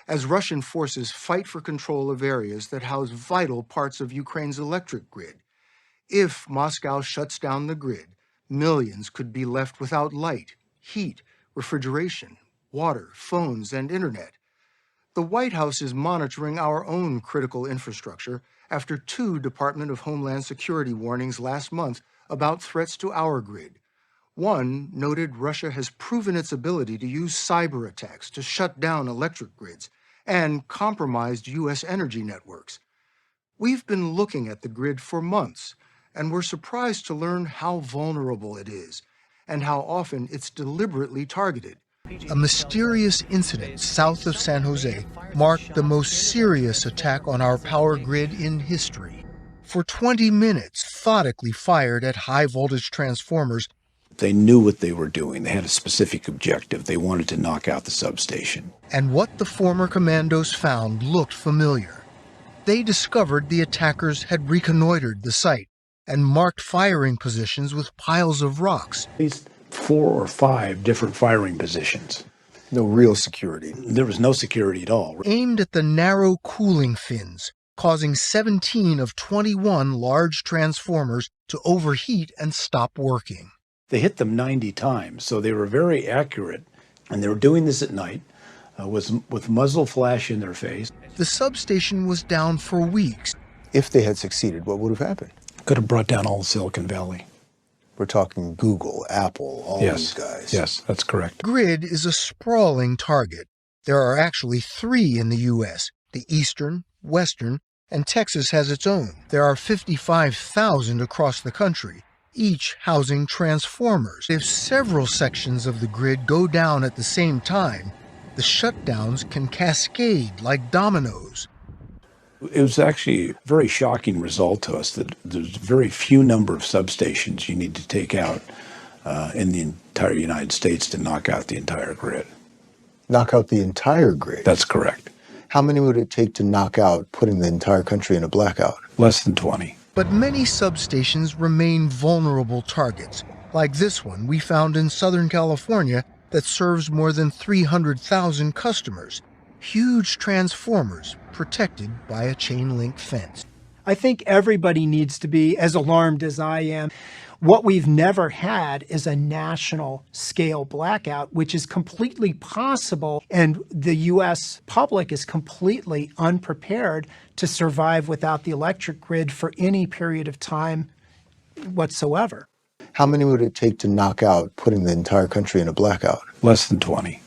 as Russian forces fight for control of areas that house vital parts of Ukraine's electric grid. If Moscow shuts down the grid, millions could be left without light, heat, refrigeration, water, phones, and internet. The White House is monitoring our own critical infrastructure after 2 Department of Homeland Security warnings last month about threats to our grid. One noted Russia has proven its ability to use cyber attacks to shut down electric grids and compromised U.S. energy networks. We've been looking at the grid for months, and we're surprised to learn how vulnerable it is and how often it's deliberately targeted. A mysterious incident south of San Jose marked the most serious attack on our power grid in history. For 20 minutes, methodically fired at high-voltage transformers. They knew what they were doing. They had a specific objective. They wanted to knock out the substation. And what the former commandos found looked familiar. They discovered the attackers had reconnoitered the site and marked firing positions with piles of rocks. At least 4 or 5 different firing positions. No real security. There was no security at all. Aimed at the narrow cooling fins, causing 17 of 21 large transformers to overheat and stop working. They hit them 90 times, so they were very accurate. And they were doing this at night with muzzle flash in their face. The substation was down for weeks. If they had succeeded, what would have happened? Could have brought down all of Silicon Valley. We're talking Google, Apple, all these guys. Yes, that's correct. Grid is a sprawling target. There are actually 3 in the U.S., the Eastern, Western, and Texas has its own. There are 55,000 across the country, each housing transformers. If several sections of the grid go down at the same time, the shutdowns can cascade like dominoes. It was actually a very shocking result to us that there's very few number of substations you need to take out in the entire United States to knock out the entire grid. Knock out the entire grid? That's correct. How many would it take to knock out putting the entire country in a blackout? Less than 20. But many substations remain vulnerable targets, like this one we found in Southern California that serves more than 300,000 customers. Huge transformers protected by a chain-link fence. I think everybody needs to be as alarmed as I am. What we've never had is a national scale blackout, which is completely possible, and the U.S. public is completely unprepared to survive without the electric grid for any period of time whatsoever. How many would it take to knock out putting the entire country in a blackout? Less than 20.